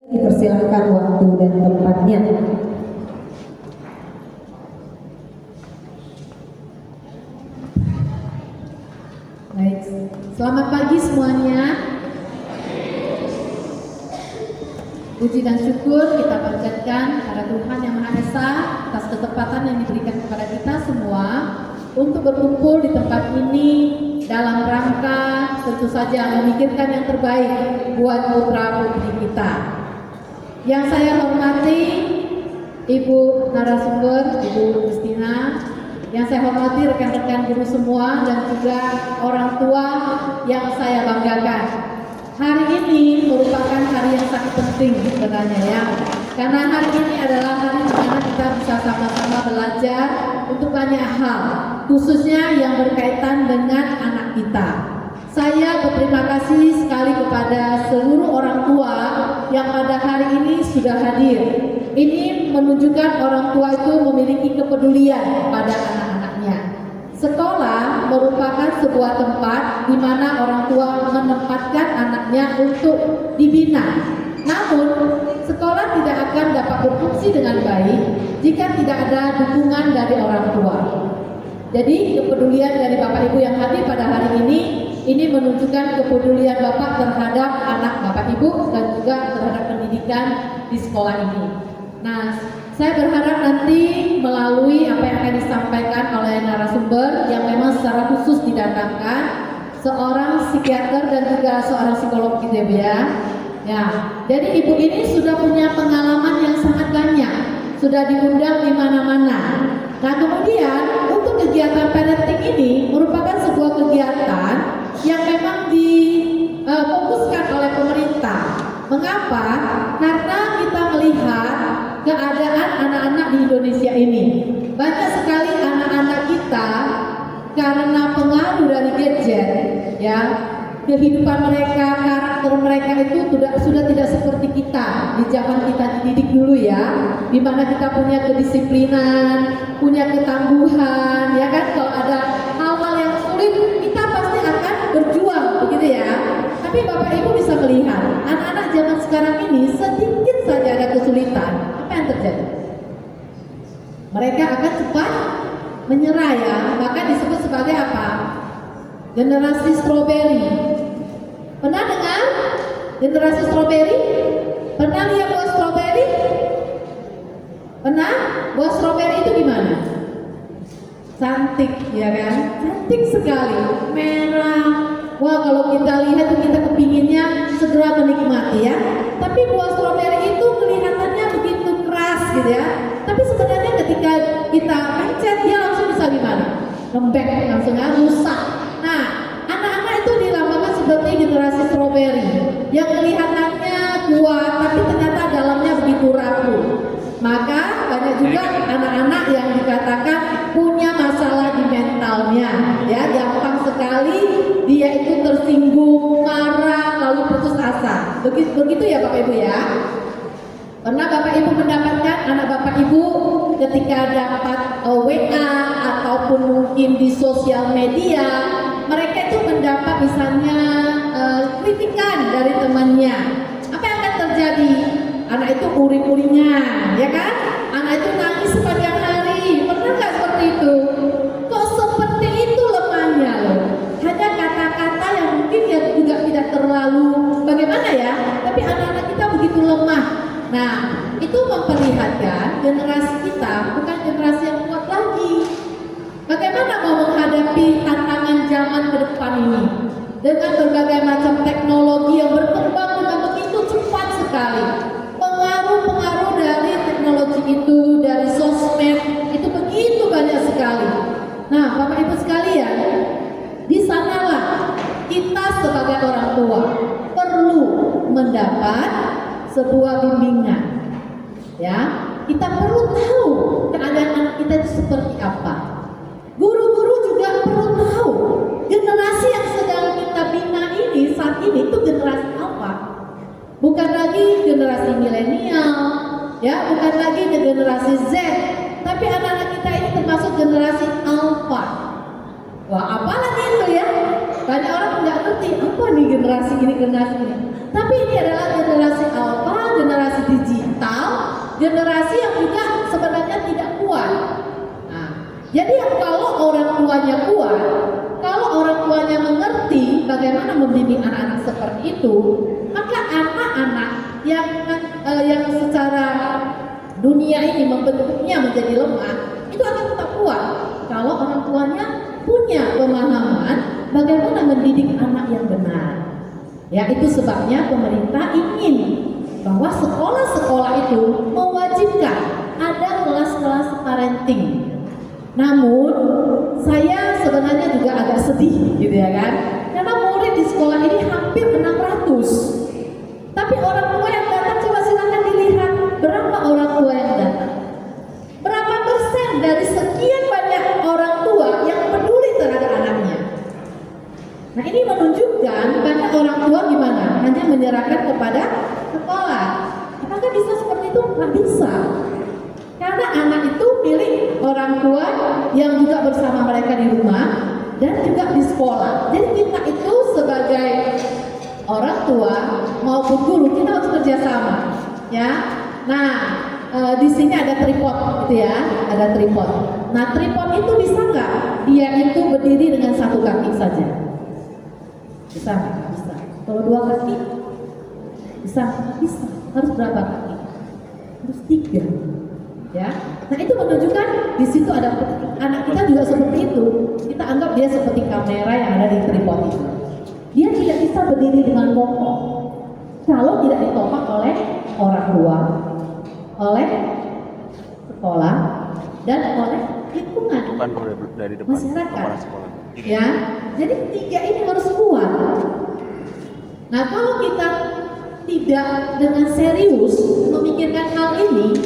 Dipersilakan waktu dan tempatnya. Baik, selamat pagi semuanya. Puji dan syukur kita panjatkan pada Tuhan Yang Maha Esa atas ketepatan yang diberikan kepada kita semua untuk berkumpul di tempat ini dalam rangka tentu saja memikirkan yang terbaik buat putra putri kita. Yang saya hormati Ibu narasumber, Ibu Christina, yang saya hormati rekan-rekan guru semua dan juga orang tua yang saya banggakan. Hari ini merupakan hari yang sangat penting sebenarnya ya, karena hari ini adalah hari di mana kita bisa sama-sama belajar untuk banyak hal, khususnya yang berkaitan dengan anak kita. Saya berterima kasih sekali kepada seluruh orang tua yang pada hari ini sudah hadir. Ini menunjukkan orang tua itu memiliki kepedulian pada anak-anaknya. Sekolah merupakan sebuah tempat di mana orang tua menempatkan anaknya untuk dibina. Namun, sekolah tidak akan dapat berfungsi dengan baik jika tidak ada dukungan dari orang tua. Jadi, kepedulian dari Bapak Ibu yang hadir pada hari ini menunjukkan kepedulian Bapak terhadap anak Bapak Ibu dan juga terhadap pendidikan di sekolah ini. Nah, saya berharap nanti melalui apa yang akan disampaikan oleh narasumber yang memang secara khusus didatangkan, seorang psikiater dan juga seorang psikolog gitu ya. Ya, jadi ibu ini sudah punya pengalaman yang sangat banyak, sudah diundang di mana-mana. Nah, kemudian untuk kegiatan parenting ini merupakan sebuah kegiatan yang memang difokuskan oleh pemerintah. Mengapa? Karena kita melihat keadaan anak-anak di Indonesia ini. Banyak sekali anak-anak kita karena pengaruh dari gadget, ya, kehidupan mereka, karakter mereka itu sudah tidak seperti kita di zaman kita dididik dulu ya, di mana kita punya kedisiplinan, punya ketangguhan, ya kan? Kalau ada hal-hal yang sulit, kita pasti akan berjuang, begitu ya. Tapi Bapak Ibu bisa melihat anak-anak zaman sekarang ini sedikit saja ada kesulitan, apa yang terjadi? Mereka akan cepat menyerah ya, maka disebut sebagai apa? Generasi stroberi. Pernah dengar generasi stroberi? Pernah lihat buah stroberi? Pernah? Buah stroberi itu gimana? Cantik ya kan? Cantik sekali, merah. Wah, kalau kita lihat kita kepinginnya segera menikmati ya. Tapi buah stroberi itu kelihatannya begitu keras gitu ya. Tapi sebenarnya ketika kita pencet dia langsung bisa gimana? Lembek, langsung rusak. Nah, anak-anak itu dilambangkan seperti generasi stroberi yang kelihatannya kuat tapi ternyata dalamnya begitu rapuh. Maka banyak juga anak-anak yang dikatakan punya masalah di mentalnya, ya, gampang sekali dia itu tersinggung, marah, lalu putus asa. Begitu ya Bapak Ibu ya. Pernah Bapak Ibu mendapatkan anak Bapak Ibu ketika dapat WA ataupun mungkin di sosial media, mereka itu mendapat misalnya kritikan dari temannya. Apa yang akan terjadi? Anak itu uring-uringan, ya kan? Anak itu nangis sepanjang hari. Pernah nggak seperti itu? Kok seperti itu lemahnya loh? Hanya kata-kata yang mungkin ya juga tidak terlalu bagaimana ya, tapi anak-anak kita begitu lemah. Nah, itu memperlihatkan generasi kita bukan generasi yang kuat lagi. Bagaimana mau menghadapi tantangan zaman ke depan ini dengan berbagai macam teknologi yang berkembang dengan begitu cepat sekali. Pengaruh-pengaruh dari teknologi itu, dari sosmed itu begitu banyak sekali. Nah, Bapak Ibu sekalian, di sanalah kita sebagai orang tua perlu mendapat sebuah bimbingan. Ya, kita perlu tahu keadaan anak kita itu seperti apa. Guru-guru juga perlu tahu generasi yang sedang kita bina ini saat ini itu generasi apa. Bukan lagi generasi milenial, ya, bukan lagi generasi Z, tapi anak-anak kita ini termasuk generasi alpha. Wah, apa lagi itu ya? Banyak orang nggak ngerti apa nih generasi ini. Tapi ini adalah generasi alpha, generasi generasi yang juga sebenarnya tidak kuat. Nah, jadi kalau orang tuanya kuat, kalau orang tuanya mengerti bagaimana mendidik anak-anak seperti itu, maka anak-anak yang secara dunia ini membentuknya menjadi lemah, itu akan tetap kuat kalau orang tuanya punya pemahaman bagaimana mendidik anak yang benar. Ya, itu sebabnya pemerintah ingin bahwa sekolah-sekolah itu mewajibkan ada kelas-kelas parenting. Namun saya sebenarnya juga agak sedih gitu ya kan, karena murid di sekolah ini hampir 600. Tapi orang tua yang datang, coba silakan dilihat berapa orang tua yang datang. Berapa persen dari sekian banyak orang tua yang peduli terhadap anaknya. Nah, ini menunjukkan banyak orang tua gimana? Hanya menyerahkan kepada sekolah. Apakah bisa seperti itu? Nggak bisa. Karena anak itu milik orang tua yang juga bersama mereka di rumah dan juga di sekolah. Jadi kita itu sebagai orang tua maupun guru, kita harus kerjasama, ya. Nah, di sini ada tripod, gitu ya, ada tripod. Nah, tripod itu bisa nggak dia itu berdiri dengan satu kaki saja? Bisa nggak? Bisa. Kalau dua kaki, bisa? Bisa. Harus berapa kaki? Harus 3. Ya, nah itu menunjukkan di situ ada anak kita juga seperti itu. Kita anggap dia seperti kamera yang ada di tripod itu. Dia tidak bisa berdiri dengan kokoh kalau tidak ditopang oleh orang tua, oleh sekolah, dan oleh lingkungan masyarakat. Ya, jadi 3 ini harus kuat. Nah, kalau kita tidak dengan serius memikirkan hal ini,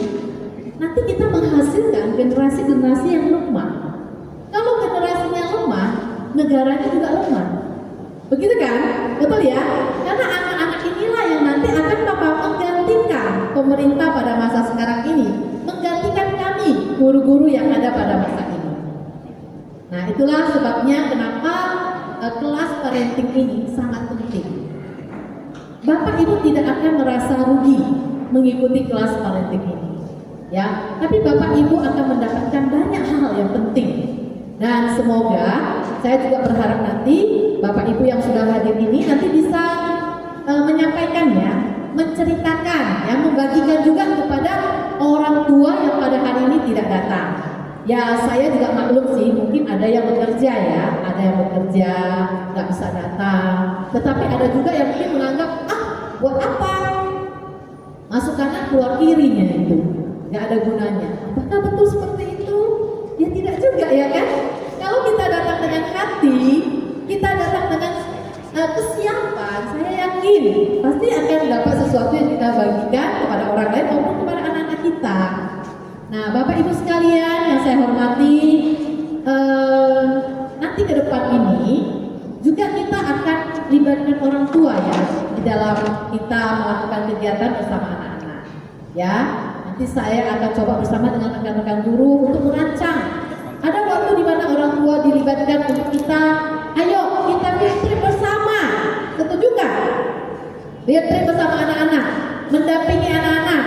nanti kita menghasilkan generasi-generasi yang lemah. Kalau generasinya lemah, negaranya juga lemah. Begitu kan? Betul ya? Karena anak-anak inilah yang nanti akan menggantikan pemerintah pada masa sekarang ini, menggantikan kami, guru-guru yang ada pada masa ini. Nah, itulah sebabnya kenapa kelas parenting ini sangat penting. Bapak Ibu tidak akan merasa rugi mengikuti kelas parenting ini. Ya, tapi Bapak Ibu akan mendapatkan banyak hal yang penting. Dan semoga saya juga berharap nanti Bapak Ibu yang sudah hadir ini nanti bisa menyampaikannya, menceritakan, ya, membagikan juga kepada orang tua yang pada hari ini tidak datang. Ya, saya juga maklum sih, mungkin ada yang bekerja ya, ada yang bekerja nggak bisa datang. Tetapi ada juga yang mungkin menganggap, buat apa? Masuk kanan keluar kirinya itu. Nggak ada gunanya. Apakah betul seperti itu? Ya tidak juga ya kan? Kalau kita datang dengan hati, kita datang dengan kesiapan, saya yakin pasti akan dapat sesuatu yang kita bagikan kepada orang lain maupun kepada anak-anak kita. Nah, Bapak Ibu sekalian yang saya hormati, nanti ke depan ini juga kita akan libatkan orang tua ya di dalam kita melakukan kegiatan bersama anak-anak. Ya. Nanti saya akan coba bersama dengan rekan-rekan guru untuk merancang. Ada waktu di mana orang tua dilibatkan untuk kita, ayo kita field trip bersama. Setuju kan? Field trip bersama anak-anak, mendampingi anak-anak.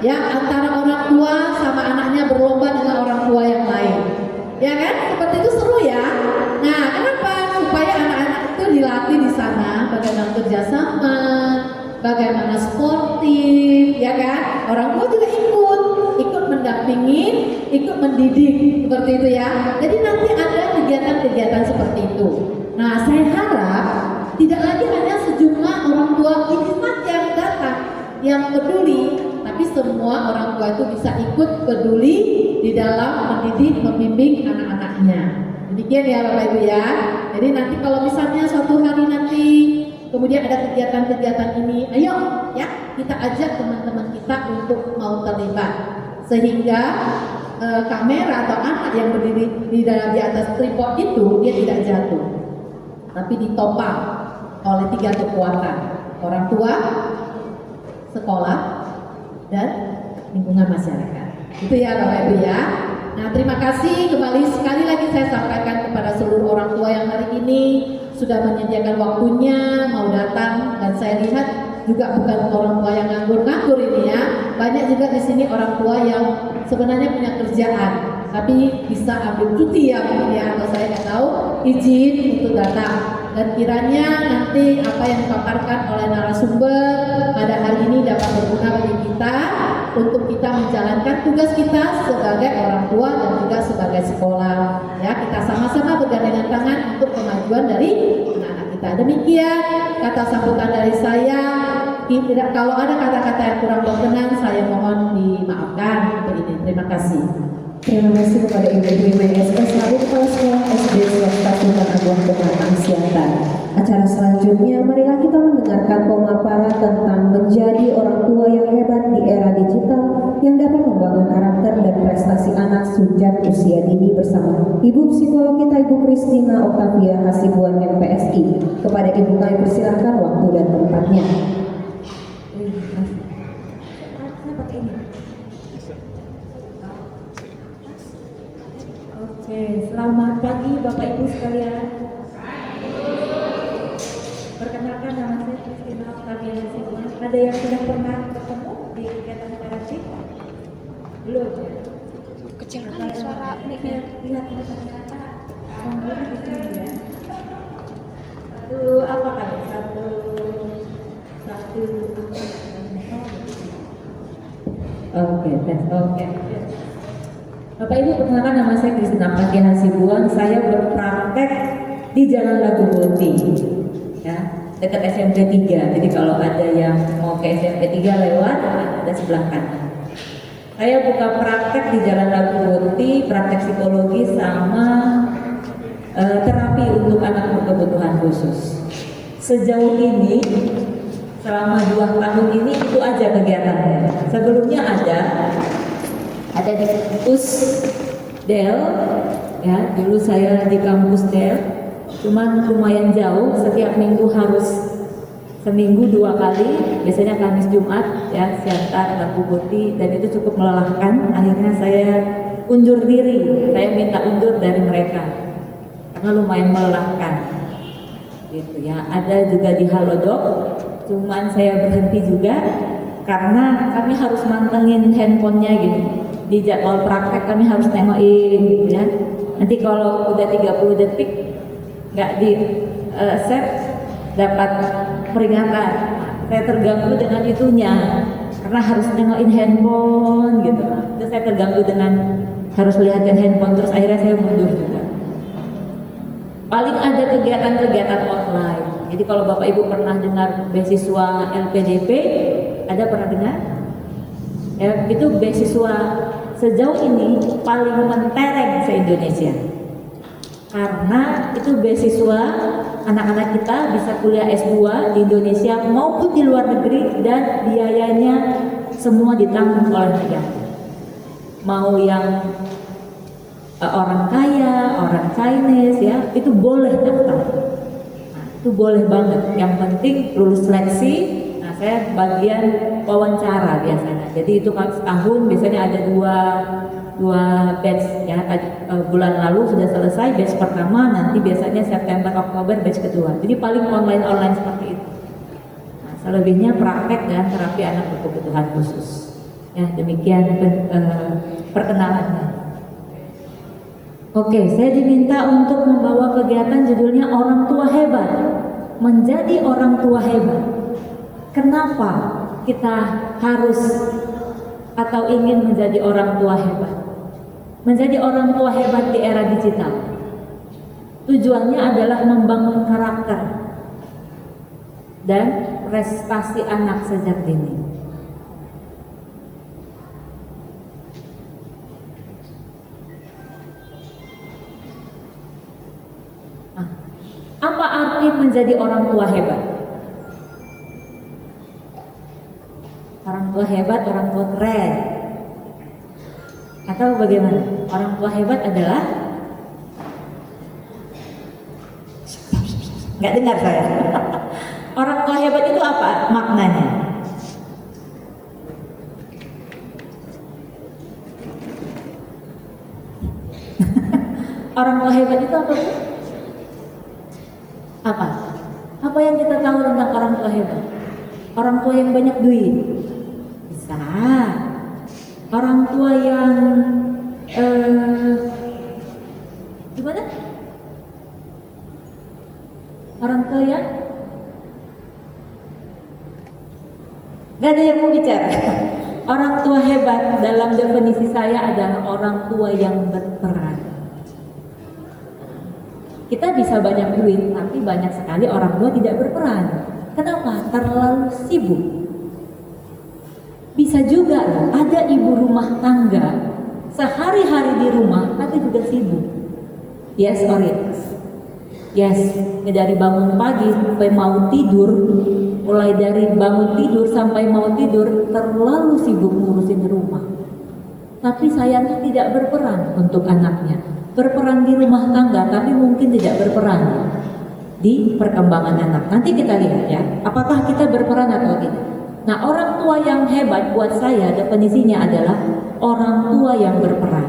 Ya, antara orang tua sama anaknya berlomba dengan orang tua yang lain. Ya kan? Seperti itu seru ya. Nah, kenapa? Supaya anak-anak itu dilatih di sana bagaimana kerjasama, bagaimana sportif, ya kan? Orang tua juga ikut mendampingi, ikut mendidik, seperti itu ya. Jadi nanti ada kegiatan-kegiatan seperti itu. Nah, saya harap tidak lagi hanya sejumlah orang tua ini saja yang datang, yang peduli, tapi semua orang tua itu bisa ikut peduli di dalam mendidik, membimbing anak-anaknya. Demikian ya Bapak Ibu ya. Jadi nanti kalau misalnya suatu hari nanti kemudian ada kegiatan-kegiatan ini, ayo ya kita ajak teman-teman kita untuk mau terlibat, sehingga kamera atau anak yang berdiri di atas tripod itu dia tidak jatuh, tapi ditopang oleh 3 kekuatan: orang tua, sekolah, dan lingkungan masyarakat. Itu ya Bapak Ibu ya. Nah, terima kasih kembali sekali lagi saya sampaikan kepada seluruh orang tua yang hari ini sudah menyediakan waktunya mau datang, dan saya lihat juga bukan orang tua yang nganggur-nganggur ini ya, banyak juga di sini orang tua yang sebenarnya punya kerjaan, tapi bisa ambil cuti ya mungkin ya, atau saya nggak tahu, izin untuk datang. Dan kiranya nanti apa yang dipaparkan oleh narasumber pada hari ini dapat berguna bagi kita untuk kita menjalankan tugas kita sebagai orang tua dan juga sebagai sekolah. Ya, kita sama-sama bergandengan tangan untuk kemajuan dari anak-anak kita. Demikian kata sambutan dari saya. Kalau ada kata-kata yang kurang berkenan, saya mohon dimaafkan untuk ini. Terima kasih. Terima kasih kepada Ibu Dwi MSS selaku Kepala Sekolah SD Swasta Sultan Agung Pematang Siantar. Acara selanjutnya, marilah kita mendengarkan pemaparan tentang menjadi orang tua yang hebat di era digital yang dapat membangun karakter dan prestasi anak sejak usia dini bersama Ibu Psikolog kita Ibu Kristina Oktavia Hasibuan MPSI. Kepada Ibu kami persilahkan waktu dan tempatnya. Oke, selamat pagi Bapak Ibu sekalian. Perkenalkan, nama saya Kristina Oktavia Hasibuan. Ada yang sudah pernah ketemu di kegiatan parenting? Belum ya? Kecil kali suara mic-nya. Lihat ternyata sambungnya di sini ya. Satu apa kali? Satu. Oke. Bapak Ibu, perkenalkan, nama saya Kristina Oktavia Hasibuan. Saya berpraktek di Jalan Lagu Boti, ya, dekat SMP 3. Jadi kalau ada yang mau ke SMP 3 lewat, ada sebelah kanan. Saya buka praktek di Jalan Lagu Boti, praktek psikologi sama terapi untuk anak berkebutuhan khusus. Sejauh ini, selama 2 tahun ini itu aja kegiatannya. Sebelumnya ada di kampus Del, ya, dulu saya di kampus Del, cuman lumayan jauh, setiap minggu harus seminggu 2 kali, biasanya Kamis Jumat, ya, Siantar, Lagu Boti, dan itu cukup melelahkan. Akhirnya saya undur diri, saya minta undur dari mereka karena lumayan melelahkan, gitu ya. Ada juga di Halodoc, cuman saya berhenti juga karena kami harus mantengin handphonenya gitu. Di jadwal praktek kami harus nengokin gitu ya. Nanti kalau udah 30 detik nggak di set dapat peringatan. Saya terganggu dengan itunya karena harus nengokin handphone gitu. Terus saya terganggu dengan harus lihatin handphone, terus akhirnya saya mundur juga. Paling ada kegiatan-kegiatan online. Jadi kalau Bapak Ibu pernah dengar beasiswa LPDP, ada pernah dengar? Ya, itu beasiswa sejauh ini paling mentereng se-Indonesia. Karena itu beasiswa anak-anak kita bisa kuliah S2 di Indonesia maupun di luar negeri, dan biayanya semua ditanggung oleh negara. Mau yang orang kaya, orang Chinese, ya, itu boleh daftar. Nah, itu boleh banget. Yang penting lulus seleksi. Nah, saya bagian wawancara biasanya. Jadi itu kan setahun biasanya ada dua batch, ya. Bulan lalu sudah selesai batch pertama, nanti biasanya September Oktober batch kedua. Jadi paling online seperti itu. Nah, selebihnya praktek dan terapi anak berkebutuhan khusus. Ya, demikian perkenalannya. Oke, saya diminta untuk membawa kegiatan judulnya Orang Tua Hebat. Menjadi orang tua hebat. Kenapa kita harus atau ingin menjadi orang tua hebat? Menjadi orang tua hebat di era digital. Tujuannya adalah membangun karakter dan prestasi anak sejak dini. Apa arti menjadi orang tua hebat? Orang tua hebat, orang tua keren. Atau bagaimana? Orang tua hebat adalah, nggak dengar saya. Orang tua hebat itu apa maknanya? Orang tua hebat itu apa? Apa yang kita tahu tentang orang tua hebat? Orang tua yang banyak duit, Bisa. Orang tua yang gimana? Orang tua yang gak ada yang mau bicara. Orang tua hebat dalam definisi saya adalah orang tua yang berperan. Kita bisa banyak duit, tapi banyak sekali orang tua tidak berperan. Kenapa? Terlalu sibuk. Bisa juga ada ibu rumah tangga sehari-hari di rumah tapi juga sibuk. Yes or yes? Yes, dari bangun pagi sampai mau tidur, mulai dari bangun tidur sampai mau tidur terlalu sibuk ngurusin rumah. Tapi sayangnya tidak berperan untuk anaknya. Berperan di rumah tangga tapi mungkin tidak berperan di perkembangan anak. Nanti kita lihat ya, apakah kita berperan atau tidak. Nah, orang tua yang hebat buat saya definisinya adalah orang tua yang berperan.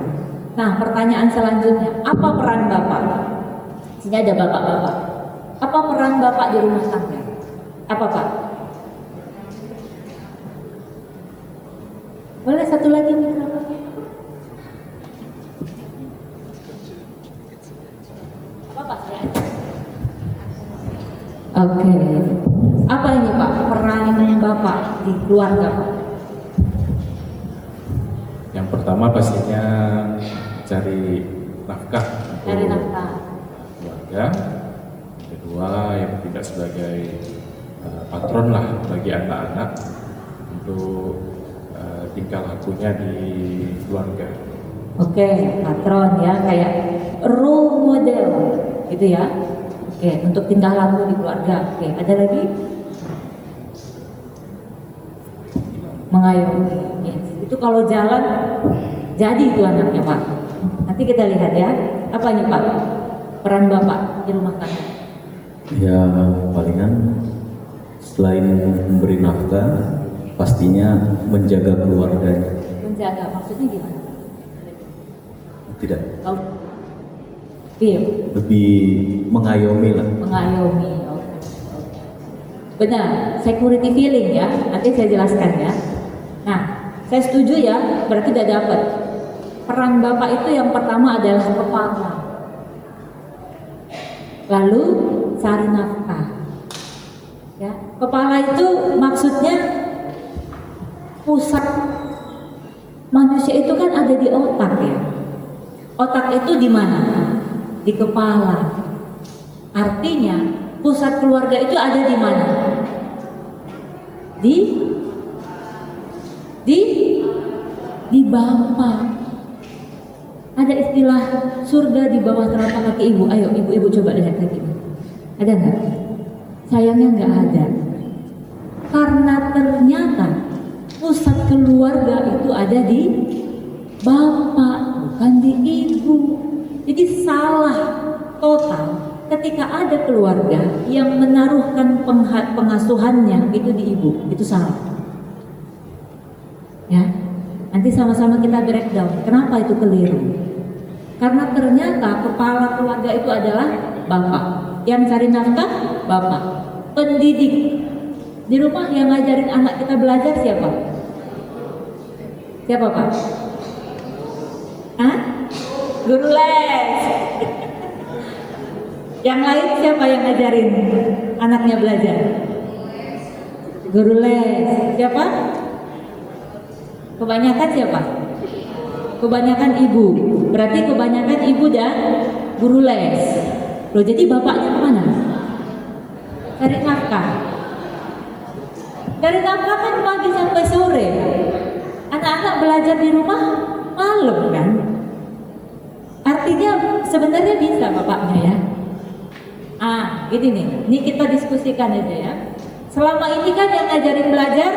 Nah, pertanyaan selanjutnya, apa peran Bapak? Sini ada bapak-bapak. Apa peran Bapak di rumah tangga? Apa Pak? Boleh satu lagi mikrofonnya? Apa Pak? Oke. Apa ini Pak? Peran Bapak di keluarga Pak? Yang pertama pastinya cari nafkah untuk Cari nafkah. keluarga. Kedua, yang ketiga sebagai patron lah bagi anak-anak untuk tingkah lakunya di keluarga. Oke, patron ya, kayak role model gitu ya. Oke, untuk tingkah laku di keluarga. Oke, ada lagi? Mengayomi. Yes. Itu kalau jalan jadi itu anaknya Pak. Nanti kita lihat ya. Apa nih Pak? Peran Bapak di rumah tangga. Ya palingan selain memberi nafkah, pastinya menjaga keluarganya. Menjaga maksudnya gimana? Tidak, Oh. Iya, lebih mengayomi lah. mengayomi. Oke. Benar, security feeling ya. Nanti saya jelaskan ya. Nah, saya setuju ya. Berarti udah dapat. Peran Bapak itu yang pertama adalah kepala. Lalu cari nafkah. Ya, kepala itu maksudnya pusat manusia itu kan ada di otak ya. Otak itu di mana? Di kepala. Artinya pusat keluarga itu ada di mana? Di Bapak. Ada istilah surga di bawah telapak kaki ibu. Ayo ibu-ibu coba lihat lagi. Ada nggak? Sayangnya nggak ada. Karena ternyata pusat keluarga itu ada di Bapak, bukan di ibu. Jadi salah total ketika ada keluarga yang menaruhkan pengasuhannya itu di ibu. Itu salah. Ya. Nanti sama-sama kita breakdown. Kenapa itu keliru? Karena ternyata kepala keluarga itu adalah Bapak. Yang cari nafkah, Bapak. Pendidik. Di rumah yang ngajarin anak kita belajar siapa? Siapa Pak? Hah? Guru les. Yang lain siapa yang ngajarin anaknya belajar? Guru les. Siapa? Kebanyakan siapa? Kebanyakan ibu. Berarti kebanyakan ibu dan guru les. Loh, jadi bapaknya kemana? Cari nafkah. Cari nafkah kan pagi sampai sore. Anak-anak belajar di rumah malam kan? Artinya sebenarnya bisa bapaknya ya. Gini nih. Ini kita diskusikan aja ya. Selama ini kan yang ngajarin belajar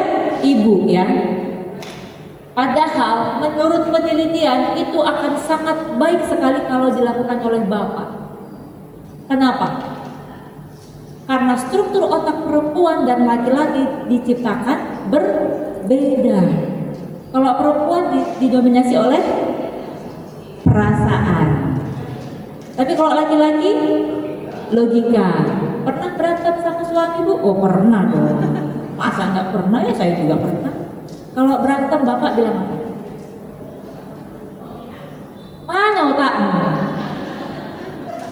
ibu ya. Padahal menurut penelitian itu akan sangat baik sekali kalau dilakukan oleh bapak. Kenapa? Karena struktur otak perempuan dan laki-laki diciptakan berbeda. Kalau perempuan didominasi oleh perasaan. Tapi kalau laki-laki logika. Pernah berantem sama suami Bu? Oh pernah dong. Masa nggak pernah ya, saya juga pernah. Kalau berantem bapak bilang apa? Mana otakmu?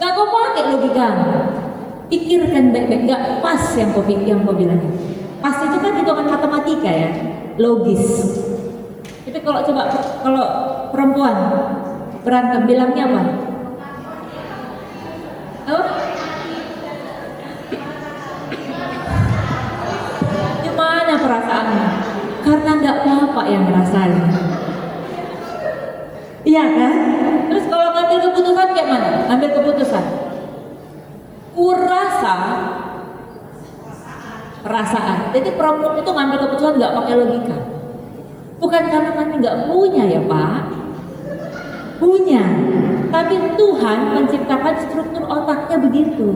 Gak kau pakai logika. Pikirkan baik-baik, gak pas yang kau bilang. Pas itu kan hitungan matematika ya, logis. Tapi kalau perempuan berantem bilangnya apa? Oh? Gimana perasaannya? Karena nggak bapak yang ngerasain. Iya kan? Terus kalau ngambil keputusan kayak mana? Ngambil keputusan. Kurasa perasaan. Jadi perempuan itu ngambil keputusan nggak pakai logika. Bukan karena kami nggak punya ya Pak. Punya. Tapi Tuhan menciptakan struktur otaknya begitu.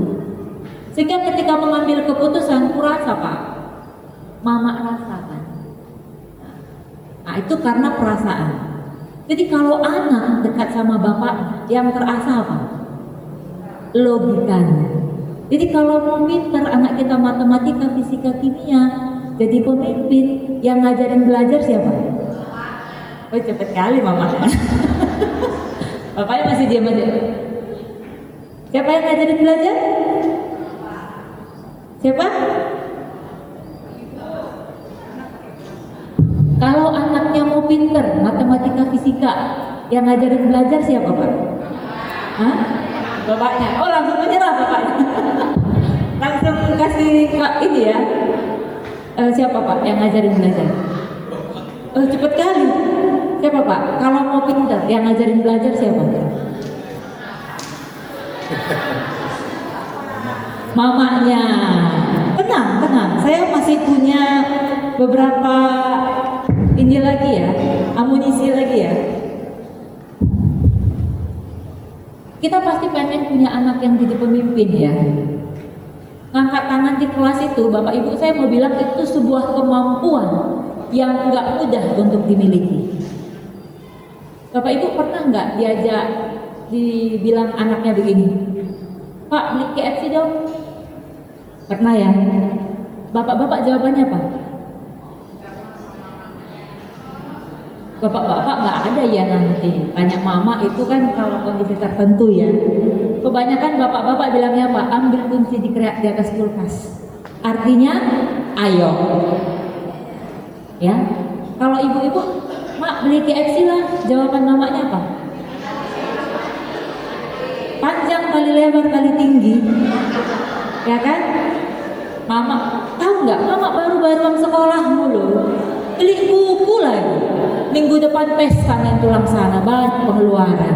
Sehingga ketika mengambil keputusan, kurasa Pak, mama rasakan. Nah itu karena perasaan. Jadi kalau anak dekat sama bapak, yang terasa apa? Logikanya. Jadi kalau mau pinter anak kita matematika, fisika, kimia, jadi pemimpin, yang ngajarin belajar siapa? Oh cepet kali mama. Bapaknya masih diam aja. Siapa yang ngajarin belajar? Siapa? Kalau anaknya mau pinter matematika, fisika, yang ngajarin belajar siapa Pak? Hah? Bapaknya. Oh langsung menyerah bapaknya. Langsung kasih Pak ini ya. Siapa Pak yang ngajarin belajar? Oh cepet kali. Siapa Pak? Kalau mau pinter yang ngajarin belajar siapa? Mamanya. Tenang. Saya masih punya beberapa ini lagi ya, amunisi lagi ya. Kita pasti pengen punya anak yang jadi pemimpin ya. Ngangkat tangan di kelas itu, Bapak Ibu saya mau bilang itu sebuah kemampuan yang nggak mudah untuk dimiliki. Bapak Ibu pernah nggak dibilang anaknya begini, Pak beli KFC dong? Pernah ya? Bapak-bapak jawabannya apa? Bapak-bapak nggak ada ya nanti. Banyak mama itu kan kalau kondisi tertentu ya. Kebanyakan bapak-bapak bilangnya apa? Ambil kunci di atas kulkas. Artinya, ayo. Ya. Kalau ibu-ibu, mak beli KFC lah. Jawaban mamanya apa? Panjang kali lebar kali tinggi. Ya kan? Mama, tahu nggak? Mama baru-baru sekolah mulu. Beli buku lagi. Minggu depan pesta main tulang sana, banyak pengeluaran.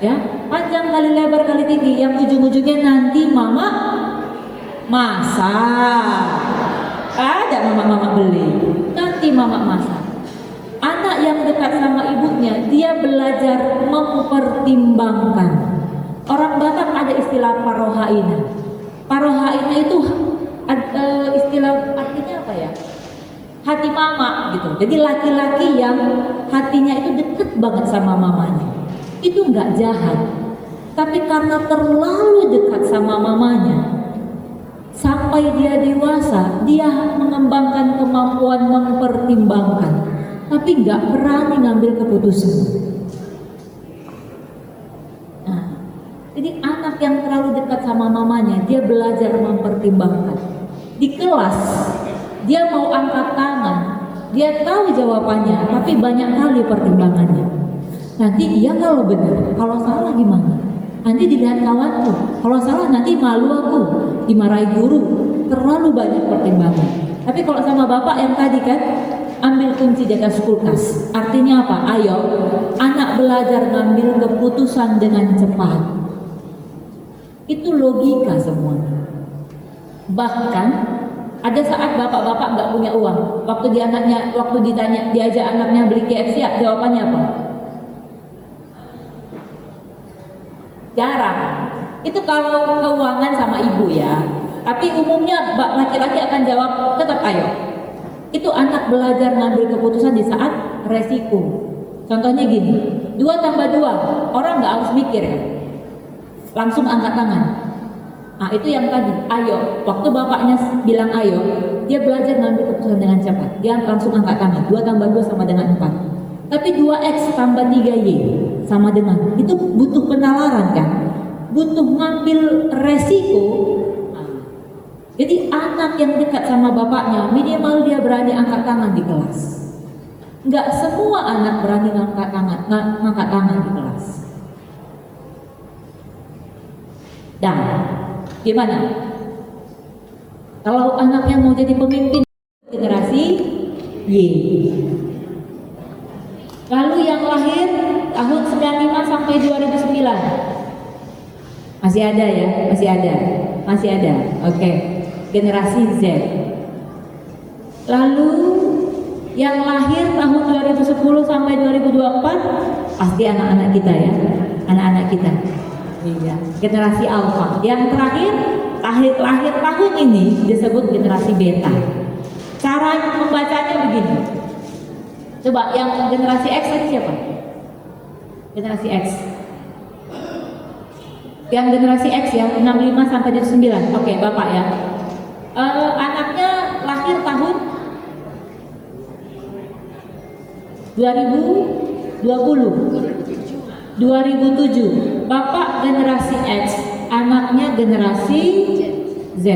Ya, panjang kali lebar kali tinggi, yang ujung-ujungnya nanti mama masak. Ada mama beli, nanti mama masak. Anak yang dekat sama ibunya, dia belajar mempertimbangkan. Orang Batak ada istilah parohaina. Parohaina itu istilah artinya apa ya? Hati mama gitu. Jadi laki-laki yang hatinya itu deket banget sama mamanya, itu nggak jahat. Tapi karena terlalu dekat sama mamanya, sampai dia dewasa, dia mengembangkan kemampuan mempertimbangkan, tapi nggak berani ngambil keputusan. Nah, jadi anak yang terlalu dekat sama mamanya, dia belajar mempertimbangkan. Di kelas dia mau angkat tangan, dia tahu jawabannya, tapi banyak kali pertimbangannya. Nanti iya kalau benar, kalau salah gimana? Nanti dilihat kawanku, kalau salah nanti malu aku, dimarahi guru. Terlalu banyak pertimbangan. Tapi kalau sama bapak yang tadi kan, ambil kunci di atas kulkas. Artinya apa? Ayo, anak belajar ngambil keputusan dengan cepat. Itu logika semua. Bahkan ada saat bapak-bapak nggak punya uang. Waktu diajak anaknya beli KFC, jawabannya apa? Jarang. Itu kalau keuangan sama ibu ya. Tapi umumnya laki-laki akan jawab tetap ayo. Itu anak belajar ngambil keputusan di saat resiko. Contohnya gini, 2 tambah 2, orang nggak harus mikir ya. Langsung angkat tangan. Nah, itu yang tadi, ayo. Waktu bapaknya bilang ayo, dia belajar ngambil keputusan dengan cepat. Dia langsung angkat tangan. 2 tambah 2 sama dengan 4. Tapi 2x tambah 3y sama dengan. Itu butuh penalaran kan? Butuh ngambil resiko. Nah, jadi anak yang dekat sama bapaknya, minimal dia berani angkat tangan di kelas. Enggak semua anak berani ngangkat tangan di kelas. Dan gimana? Kalau anaknya mau jadi pemimpin generasi Y. Lalu yang lahir tahun 95 sampai 2009. Masih ada ya? Masih ada. Oke. Generasi Z. Lalu yang lahir tahun 2010 sampai 2024 pasti anak-anak kita ya. Anak-anak kita. Iya. Generasi Alpha. Yang terakhir lahir tahun ini disebut generasi Beta. Cara membacanya begini. Coba yang generasi X tadi siapa? Generasi X. Yang generasi X ya, 65 sampai 79. Oke, Bapak ya. Anaknya lahir tahun 2007. Bapak generasi X, anaknya generasi Z.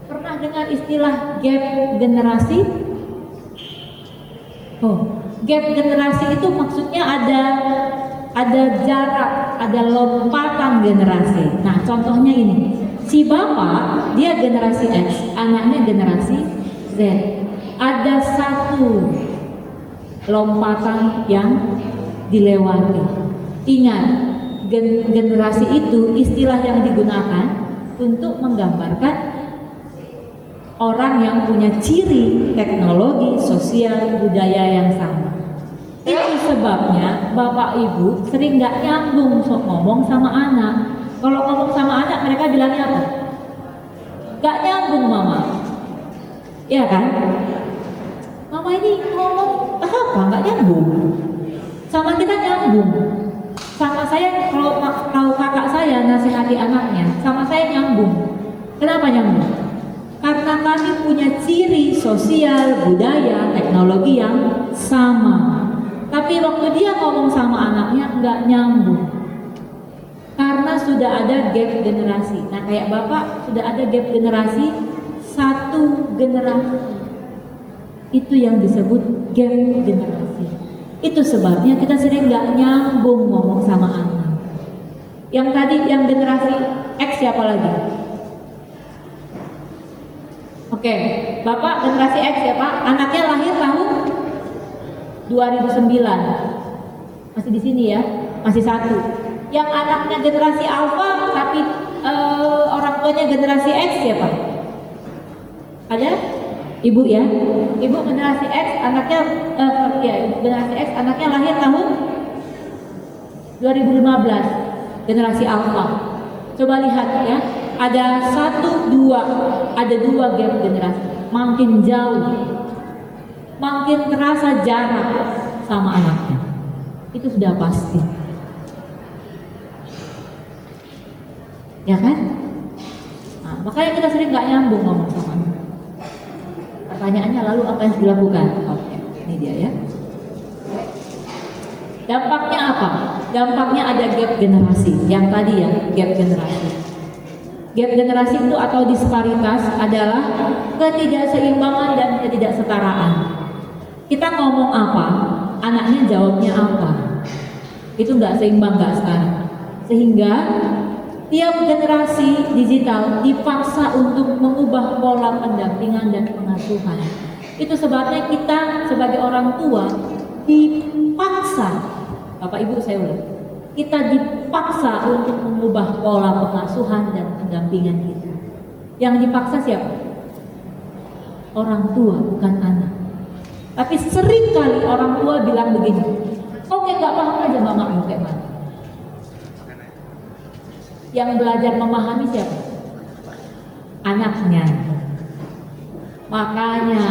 Pernah dengar istilah gap generasi? Gap generasi itu maksudnya ada jarak, ada lompatan generasi. Nah, contohnya ini. Si bapak, dia generasi X, anaknya generasi Z. Ada satu lompatan yang dilewati. Ingat, generasi itu istilah yang digunakan untuk menggambarkan orang yang punya ciri teknologi, sosial, budaya yang sama. Itu sebabnya bapak ibu sering nggak nyambung ngomong sama anak. Kalau ngomong sama anak mereka bilangnya apa? Nggak nyambung mama, ya kan? Mama ini ngomong apa? Nggak nyambung. Sama kita nyambung. Sama saya kalau kakak saya nasihati anaknya, sama saya nyambung. Kenapa nyambung? Karena kami punya ciri sosial, budaya, teknologi yang sama. Tapi waktu dia ngomong sama anaknya nggak nyambung. Karena sudah ada gap generasi. Nah, kayak bapak sudah ada gap generasi, satu generasi. Itu yang disebut gap generasi. Itu sebabnya kita sering nggak nyambung ngomong sama anak. Yang tadi yang generasi X siapa lagi? Oke, bapak generasi X ya pak. Anaknya lahir tahun 2009. Masih di sini ya, masih satu. Yang anaknya generasi Alpha tapi orang tuanya generasi X siapa? Ada? Ibu ya, ibu generasi X, anaknya generasi X, anaknya lahir tahun 2015, generasi Alpha. Coba lihat ya, ada ada dua gap generasi, makin jauh, makin terasa jarak sama anaknya, itu sudah pasti, ya kan? Nah, makanya kita sering nggak nyambung ngomong sama anak. Pertanyaannya lalu apa yang dilakukan? Oke, ini dia ya. Dampaknya apa? Dampaknya ada gap generasi. Yang tadi ya, gap generasi. Gap generasi itu atau disparitas adalah ketidakseimbangan dan ketidaksetaraan. Kita ngomong apa, anaknya jawabnya apa. Itu nggak seimbang, nggak setara. Sehingga tiap generasi digital dipaksa untuk mengubah pola pendampingan dan pengasuhan. Itu sebabnya kita sebagai orang tua dipaksa, Bapak Ibu saya ulang, kita dipaksa untuk mengubah pola pengasuhan dan pendampingan kita. Yang dipaksa siapa? Orang tua, bukan anak. Tapi sering kali orang tua bilang begini, oke nggak paham aja mama mau kayak mana. Yang belajar memahami siapa? Anaknya. Makanya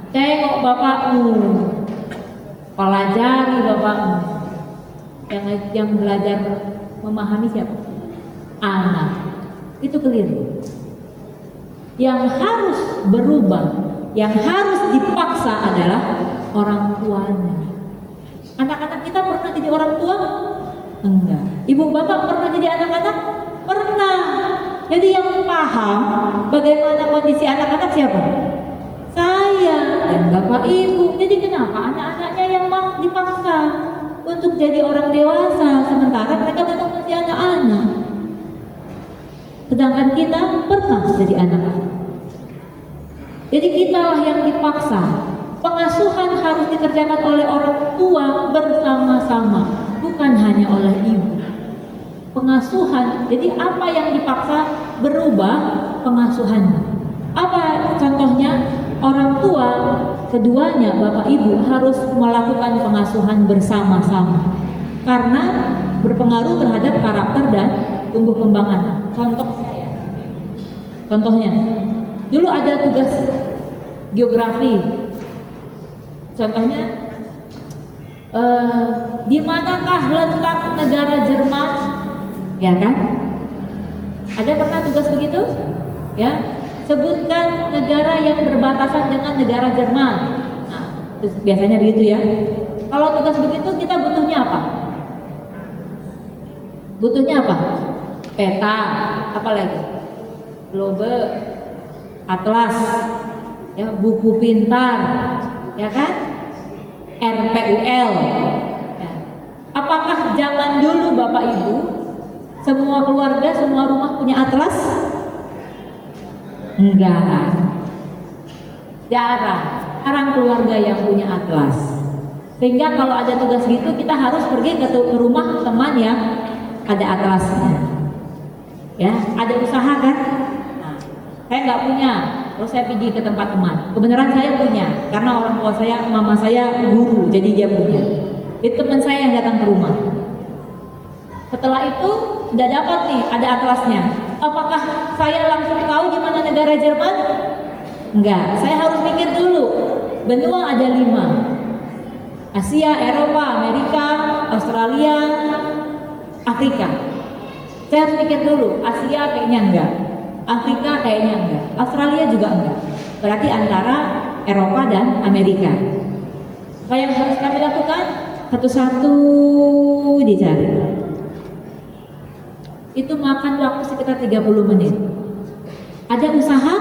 tengok bapakmu, pelajari bapakmu. Yang belajar memahami siapa? Anak. Itu keliru. Yang harus berubah, yang harus dipaksa adalah orang tuanya. Anak-anak kita pernah jadi orang tua? Enggak. Ibu bapak pernah jadi anak-anak? Pernah. Jadi yang paham bagaimana kondisi anak-anak siapa? Saya dan bapak ibu. Jadi kenapa anak-anaknya yang dipaksa untuk jadi orang dewasa, sementara mereka memang masih anak-anak? Sedangkan kita pernah jadi anak-anak. Jadi kitalah yang dipaksa. Pengasuhan harus dikerjakan oleh orang tua bersama-sama, bukan hanya oleh ibu. Pengasuhan, jadi apa yang dipaksa berubah pengasuhannya. Apa contohnya? Orang tua, keduanya bapak ibu harus melakukan pengasuhan bersama-sama, karena berpengaruh terhadap karakter dan tumbuh kembang anak. Contohnya, dulu ada tugas geografi. Contohnya, di manakah letak negara Jerman? Ya kan? Ada pernah tugas begitu? Ya, sebutkan negara yang berbatasan dengan negara Jerman. Nah, biasanya begitu ya. Kalau tugas begitu kita butuhnya apa? Butuhnya apa? Peta, apa lagi? Globe, atlas, ya, buku pintar, ya kan? RPUL. Ya. Apakah zaman dulu Bapak Ibu semua keluarga, semua rumah punya atlas? Enggak. Jarang. Sekarang keluarga yang punya atlas. Sehingga kalau ada tugas gitu kita harus pergi ke rumah teman yang ada atlasnya. Ya, ada usaha kan? Nah, saya nggak punya, terus saya pergi ke tempat teman. Kebenaran saya punya, karena orang tua saya, mama saya guru, jadi dia punya. Itu teman saya yang datang ke rumah. Setelah itu udah dapat nih, ada atlasnya. Apakah saya langsung tahu di mana negara Jerman? Enggak, saya harus mikir dulu. Benua ada 5. Asia, Eropa, Amerika, Australia, Afrika. Saya harus mikir dulu, Asia kayaknya enggak, Afrika kayaknya enggak, Australia juga enggak. Berarti antara Eropa dan Amerika. Apa yang harus kami lakukan? Satu-satu dicari. Itu makan waktu sekitar 30 menit. Ada usaha?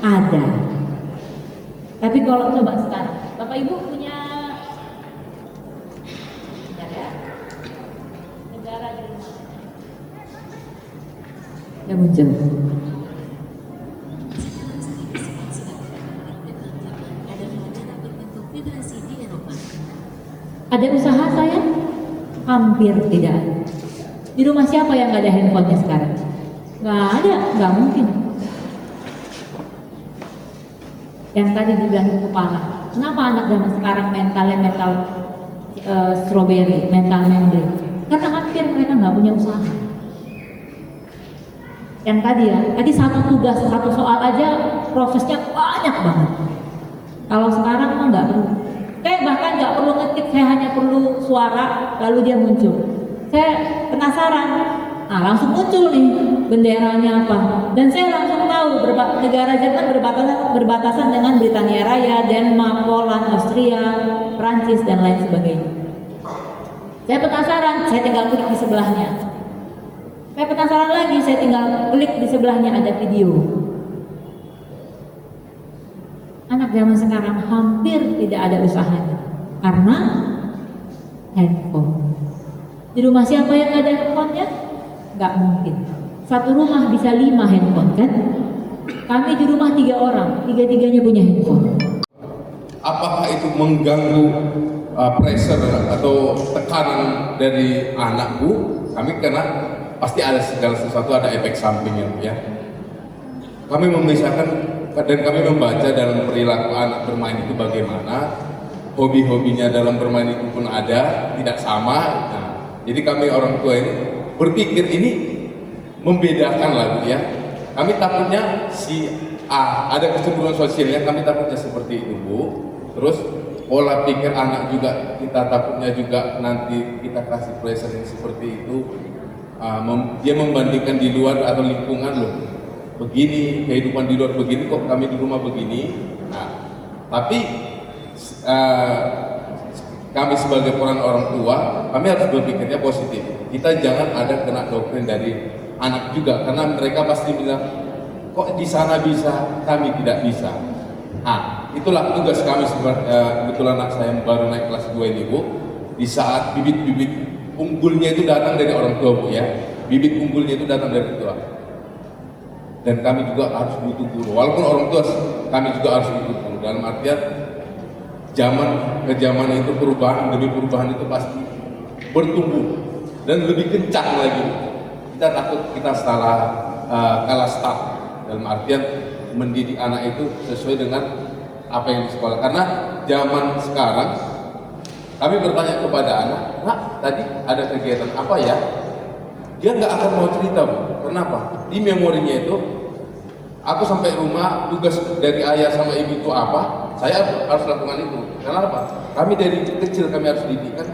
Ada. Tapi kalau coba sekarang, Bapak Ibu punya negara di rumah. Ya muncul. Ada usaha saya? Hampir tidak ada. Di rumah siapa yang nggak ada handphonenya sekarang? Nggak ada, nggak mungkin. Yang tadi dibilang kepala, kenapa anak zaman sekarang mentalnya mental strawberry, mental memory? Karena hampir mereka nggak punya usaha. Yang tadi ya, tadi satu tugas, satu soal aja prosesnya banyak banget. Kalau sekarang mah nggak perlu. Saya bahkan nggak perlu ngetik, saya hanya perlu suara, lalu dia muncul. Saya penasaran, nah langsung muncul nih benderanya apa, dan saya langsung tahu negara Jerman berbatasan dengan Britania Raya, Denmark, Poland, Austria, Prancis dan lain sebagainya. Saya penasaran, saya tinggal klik di sebelahnya. Saya penasaran lagi, saya tinggal klik di sebelahnya ada video. Anak zaman sekarang hampir tidak ada usahanya karena handphone. Di rumah siapa yang ada handphonenya? Nggak mungkin. Satu rumah bisa 5 handphone kan? Kami di rumah 3 orang, 3-3-nya punya handphone. Apakah itu mengganggu pressure atau tekanan dari anakku? Kami karena pasti ada segala sesuatu, ada efek sampingnya ya. Kami memisahkan dan kami membaca dalam perilaku anak bermain itu bagaimana, hobi-hobinya dalam bermain itu pun ada, tidak sama. Nah, jadi kami orang tua ini berpikir ini membedakan lagi ya. Kami takutnya si A ada kecenderungan sosialnya, kami takutnya seperti itu Bu. Terus pola pikir anak juga kita takutnya juga nanti kita kasih pressure yang seperti itu. dia membandingkan di luar atau lingkungan loh, begini kehidupan di luar begini kok kami di rumah begini. Nah, tapi kami sebagai orang tua, kami harus berpikirnya positif. Kita jangan ada kena doktrin dari anak juga, karena mereka pasti bilang kok di sana bisa, kami tidak bisa. Nah, itulah tugas kami. Kebetulan anak saya baru naik kelas 2 ini Bu, di saat bibit-bibit unggulnya itu datang dari orang tua Bu ya, bibit unggulnya itu datang dari tua. Dan kami juga harus butuh guru, walaupun orang tua kami juga harus butuh guru. Dalam artian zaman ke zaman itu perubahan demi perubahan itu pasti bertumbuh dan lebih kencang lagi. Kita takut kita kalah start dalam artian mendidik anak itu sesuai dengan apa yang di sekolah. Karena zaman sekarang kami bertanya kepada anak, "Nak, tadi ada kegiatan apa ya?" Dia nggak akan mau cerita Bu. Kenapa? Di memorinya itu, aku sampai rumah tugas dari ayah sama ibu itu apa, saya harus lakukan itu. Kenapa? Kami dari kecil kami harus didikan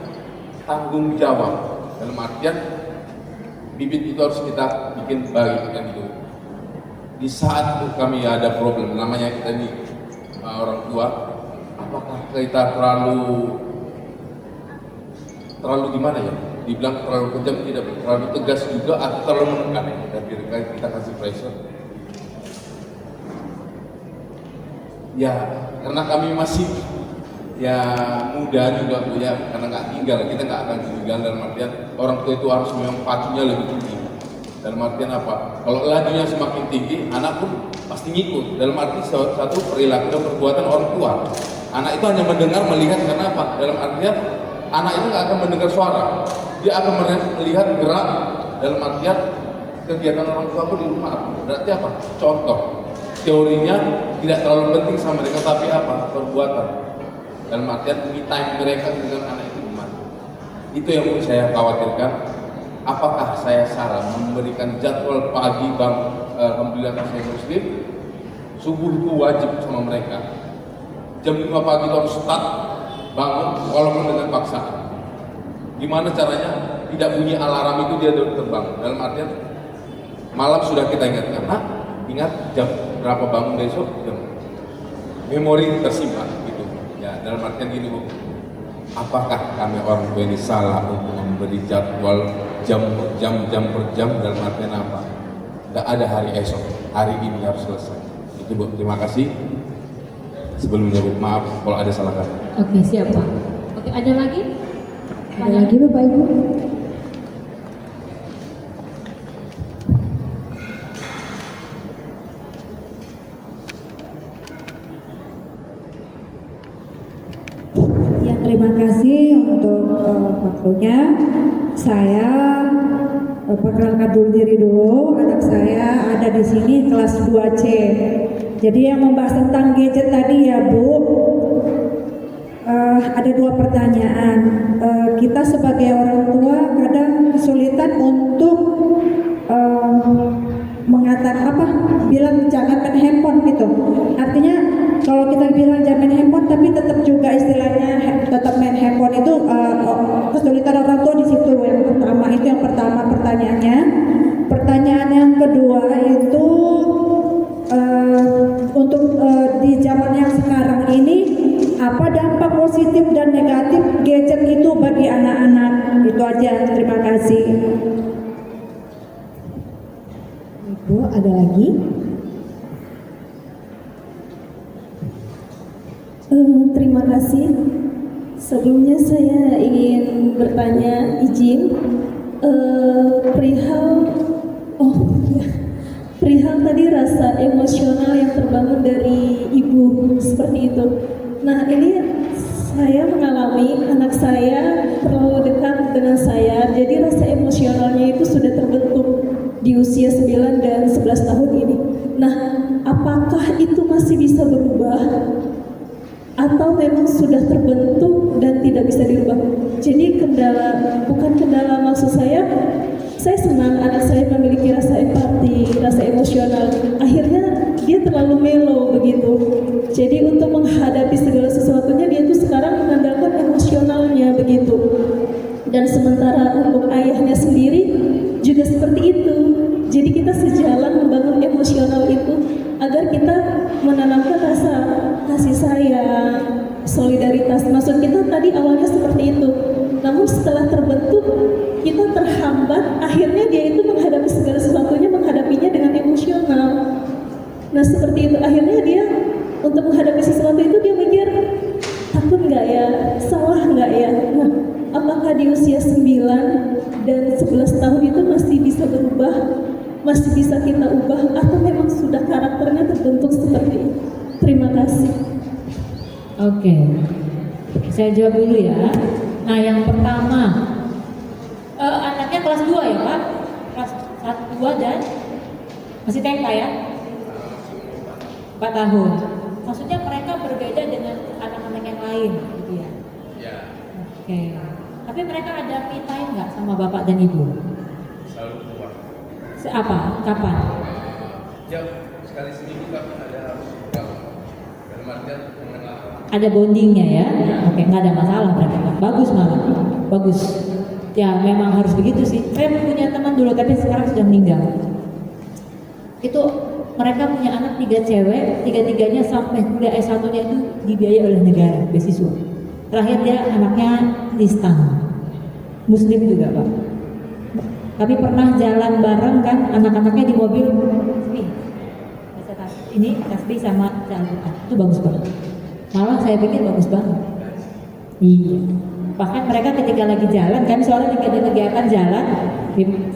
tanggung jawab. Dalam artian bibit itu harus kita bikin baik kan itu. Di saat kami ada problem, namanya kita ini orang tua, apakah kita terlalu gimana ya? Dibilang terlalu kejam, tidak terlalu tegas juga, atau terlalu menekan ya? Kita kasih pressure. Ya, karena kami masih ya muda juga Bu ya, karena nggak tinggal, kita nggak akan tinggal. Dalam artian orang tua itu harus memang pacunya lebih tinggi. Dalam artian apa? Kalau lajunya semakin tinggi, anak pun pasti ngikut. Dalam arti satu perilaku dan perbuatan orang tua. Anak itu hanya mendengar, melihat, karena apa? Dalam artian anak itu nggak akan mendengar suara, dia akan melihat gerak. Dalam artian kegiatan orang tua pun di rumah. Berarti apa? Contoh. Teorinya tidak terlalu penting sama mereka, tapi apa? Perbuatan. Dalam artian me time mereka dengan anak itu gimana? Itu yang saya khawatirkan. Apakah saya saran memberikan jadwal pagi Bang, alhamdulillah saya Muslim, subuh itu wajib sama mereka. Jam 5 pagi itu harus start bangun walaupun dengan paksaan. Gimana caranya? Tidak bunyi alarm itu dia terbang. Dalam artian malam sudah kita ingatkan, nah ingat jam berapa bangun besok, jam memori tersimpan gitu. Ya dalam artian gini Bu, apakah kami orang tua ini salah untuk memberi jadwal jam per jam? Dalam artian apa? Tidak ada hari esok, hari ini harus selesai. Itu Bu, terima kasih. Sebelumnya Bu, maaf kalau ada salah kata. Oke, siap Pak. Oke, ada lagi? Ada lagi Bapak Ibu? Ya, terima kasih untuk waktunya. Saya perkenalkan dulu diri dulu. Anak saya ada di sini kelas 2C. Jadi yang membahas tentang gadget tadi ya Bu, ada dua pertanyaan. Kita sebagai orang tua kadang kesulitan untuk mengatakan bilang jangan main handphone gitu. Artinya kalau kita bilang jangan main handphone, tapi tetap juga istilahnya tetap main handphone itu kesulitan orang tua di situ. Yang pertama pertanyaannya. Pertanyaan yang kedua itu untuk di zaman yang sekarang ini, apa dampak positif dan negatif gadget itu bagi anak-anak? Itu aja, terima kasih. Ibu, ada lagi? Terima kasih. Sebelumnya saya ingin bertanya, izin perihal tadi rasa emosional yang terbangun dari ibu seperti itu. Nah, ini saya mengalami anak saya terlalu dekat dengan saya, jadi rasa emosionalnya itu sudah terbentuk di usia 9 dan 11 tahun ini. Nah, apakah itu masih bisa berubah? Atau memang sudah terbentuk dan tidak bisa dirubah? Jadi bukan kendala maksud saya senang anak saya memiliki rasa empati, rasa emosional. Akhirnya dia terlalu melo begitu. Jadi untuk menghadapi segala sesuatunya dia tuh sekarang mengandalkan emosionalnya begitu. Dan sementara untuk ayahnya sendiri juga seperti itu. Jadi kita sejalan membangun emosional itu agar kita menanamkan rasa kasih sayang, solidaritas. Maksud kita tadi awalnya seperti itu. Namun setelah terbentuk, kita terhambat, akhirnya dia itu menghadapi segala sesuatunya, menghadapinya dengan emosional. Nah seperti itu, akhirnya dia untuk menghadapi sesuatu itu dia mikir, takut nggak ya, salah nggak ya. Nah, apakah di usia 9 dan 11 tahun itu masih bisa berubah, masih bisa kita ubah, atau memang sudah karakternya terbentuk seperti itu? Terima kasih. Oke, saya jawab dulu ya. Nah yang pertama, anaknya kelas 2 ya Pak? Kelas 1, 2 dan masih TK ya? 4 tahun. Maksudnya mereka berbeda dengan anak-anak yang lain gitu ya? Ya. Oke. Tapi mereka ada me time nggak sama bapak dan ibu? Selalu keluar. Apa? Kapan? Ya, sekali seminggu kami ada dalam artian mengenal. Ada bondingnya ya? Oke, nggak ada masalah berarti Pak. Bagus malah, bagus. Ya memang harus begitu sih. Saya punya teman dulu tapi sekarang sudah meninggal. Itu mereka punya anak 3 cewek, 3-tiganya sampai kuliah S1-nya itu dibiayai oleh negara, beasiswa. Terakhir dia anaknya di stan, Muslim juga Pak. Kami pernah jalan bareng kan, anak-anaknya di mobil, ini tasbih sama Al-Quran, itu bagus banget. Malah saya pikir bagus banget. Iya. Bahkan mereka ketika lagi jalan, kami soalnya kegiatan jalan,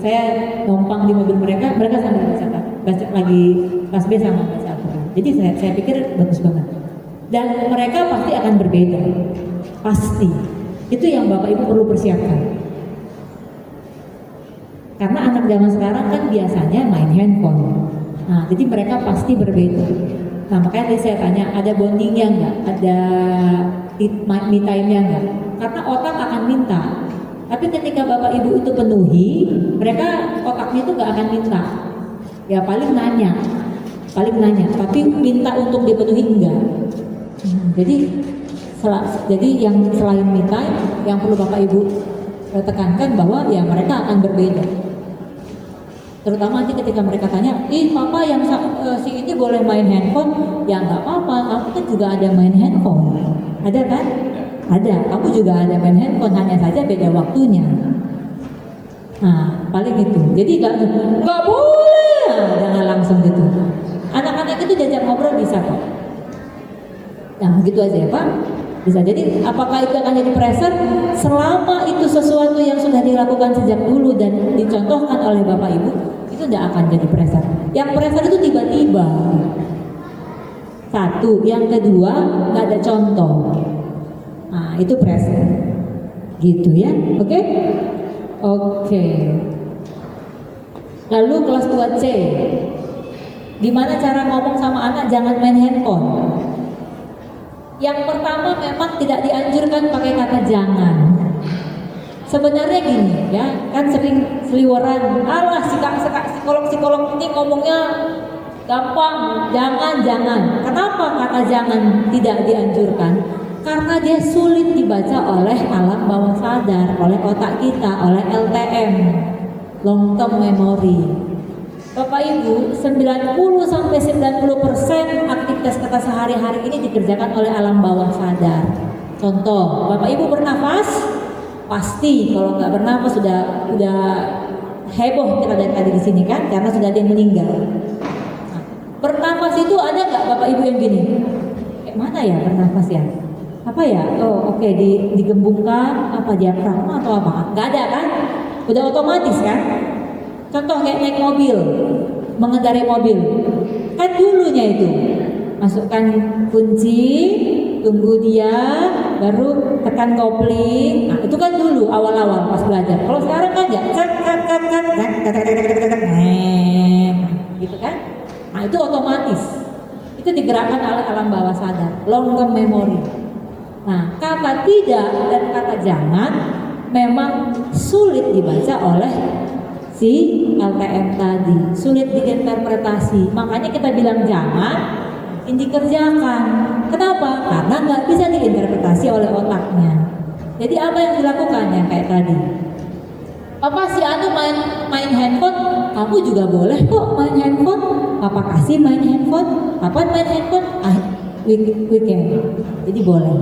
saya numpang di mobil mereka sambil baca lagi tasbih sama baca Al-Quran. Jadi saya pikir bagus banget. Dan mereka pasti akan berbeda, pasti. Itu yang Bapak Ibu perlu persiapkan. Karena anak zaman sekarang kan biasanya main handphone. Nah, jadi mereka pasti berbeda. Nah, makanya tadi saya tanya, ada bondingnya nggak? Ada me time-nya nggak? Karena otak akan minta. Tapi ketika Bapak Ibu itu penuhi, mereka otaknya itu nggak akan minta. Ya paling nanya. Tapi minta untuk dipenuhi enggak. Jadi yang selain me time, yang perlu Bapak Ibu tekankan bahwa ya mereka akan berbeda. Terutama nanti ketika mereka tanya, papa yang si ini boleh main handphone? Ya nggak apa-apa, kamu kan juga ada main handphone. Ada kan? Ada, kamu juga ada main handphone, hanya saja beda waktunya. Nah, paling itu. Jadi nggak boleh, jangan langsung gitu. Anak-anak itu diajak ngobrol bisa kok. Nah, begitu aja ya Pak. Bisa. Jadi apakah itu akan jadi pressure? Selama itu sesuatu yang sudah dilakukan sejak dulu dan dicontohkan oleh Bapak Ibu, itu tidak akan jadi pressure. Yang pressure itu tiba-tiba. Satu, yang kedua nggak ada contoh. Nah, itu pressure. Gitu ya, oke? Oke. Lalu kelas 2C, gimana cara ngomong sama anak jangan main handphone? Yang pertama memang tidak dianjurkan pakai kata jangan. Sebenarnya gini ya, kan sering seliweran, alah psikolog ini ngomongnya gampang, jangan. Kenapa kata jangan tidak dianjurkan? Karena dia sulit dibaca oleh alam bawah sadar, oleh otak kita, oleh LTM, long term memory. Bapak Ibu, 90-90% aktivitas kita sehari-hari ini dikerjakan oleh alam bawah sadar. Contoh, Bapak Ibu bernafas, pasti kalau nggak bernafas sudah heboh kita dari tadi di sini kan, karena sudah ada yang meninggal. Nah, bernafas itu ada nggak Bapak Ibu yang gini? Mana ya bernafas ya? Apa ya? Oh oke, digembungkan apa diafragma atau apa? Nggak ada kan? Udah otomatis kan? Contoh kayak naik mobil, mengendarai mobil, kan dulunya itu masukkan kunci, tunggu dia, baru tekan kopling. Nah itu kan dulu awal-awal pas belajar. Kalau sekarang kan ya gitu kan? Nah itu otomatis, itu digerakkan oleh alam bawah sadar, long term memory. Nah kata tidak dan kata jangan memang sulit dibaca oleh si LTM tadi, sulit diinterpretasi. Makanya kita bilang jangan, ini dikerjakan. Kenapa? Karena nggak bisa diinterpretasi oleh otaknya. Jadi apa yang dilakukan yang kayak tadi? Papa si Anu main handphone, kamu juga boleh kok main handphone. Papa kasih main handphone, Papa main handphone, weekend, jadi boleh.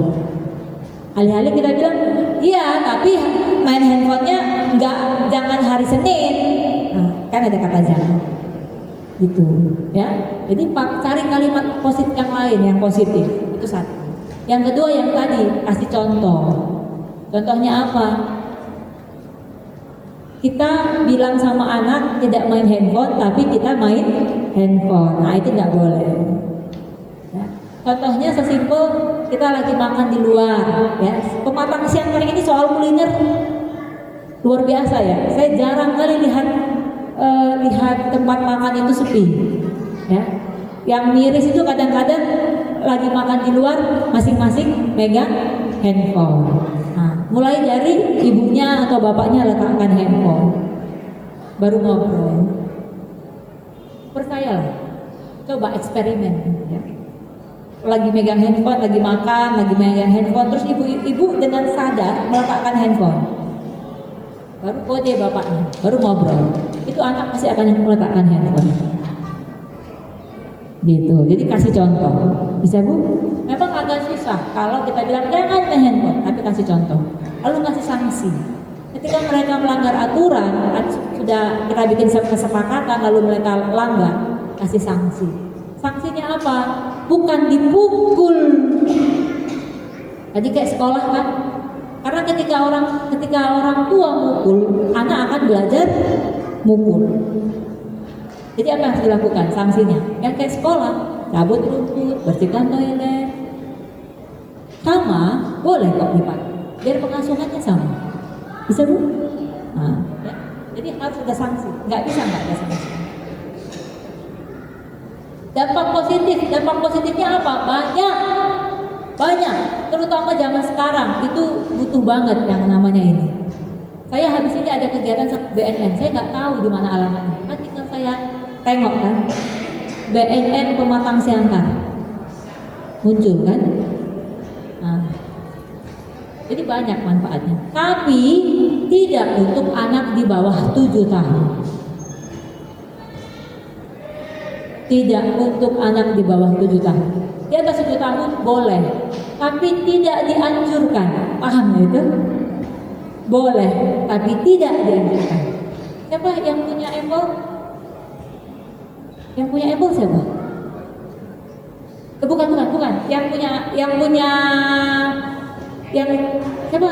Alih-alih kita bilang, iya tapi main handphonenya jangan hari Senin, nah, kan ada kata jangan, gitu, ya. Jadi cari kalimat positif yang lain yang positif, itu satu. Yang kedua yang tadi kasih contoh. Contohnya apa? Kita bilang sama anak tidak main handphone, tapi kita main handphone. Nah itu nggak boleh. Ya. Contohnya sesimpel kita lagi makan di luar. Ya. Pematang siang kali ini soal kuliner luar biasa ya. Saya jarang kali lihat tempat makan itu sepi. Ya. Yang miris itu kadang-kadang lagi makan di luar masing-masing megang handphone. Nah, mulai dari ibunya atau bapaknya letakkan handphone, baru ngobrol. Percayalah, coba eksperimen. Ya. Lagi megang handphone, lagi makan, lagi megang handphone, terus ibu dengan sadar meletakkan handphone. Baru kode bapaknya, baru ngobrol. Itu anak pasti akan meletakkan handphone. Gitu. Jadi kasih contoh. Bisa Bu? Memang agak susah kalau kita bilang jangan main handphone, tapi kasih contoh. Lalu kasih sanksi. Ketika mereka melanggar aturan, sudah kita bikin kesepakatan, lalu mereka langgar, kasih sanksi. Sanksinya apa? Bukan dipukul. Jadi kayak sekolah kan? Karena ketika orang tua mukul, anak akan belajar mukul. Jadi apa yang harus dilakukan? Sanksinya yang kayak sekolah, cabut rumput, bersihkan toilet. Sama, boleh kok dipakai. Biar pengasuhannya sama. Bisa Bu? Nah, ya. Jadi harus ada sanksi. Nggak bisa nggak ada sanksi. Dampak positifnya apa? Banyak. Terutama zaman sekarang itu butuh banget yang namanya ini. Saya habis ini ada kegiatan BNN. Saya nggak tahu di mana alamatnya. Kan tinggal saya tengok kan. BNN Pematang Siantar muncul kan. Nah, jadi banyak manfaatnya. Tapi tidak untuk anak di bawah 7 tahun. Tidak untuk anak di bawah 7 tahun. Di atas 7 tahun boleh, tapi tidak dianjurkan. Paham ya itu? Boleh, tapi tidak dianjurkan. Siapa yang punya Apple? Yang punya Apple siapa? Bukan. Yang siapa?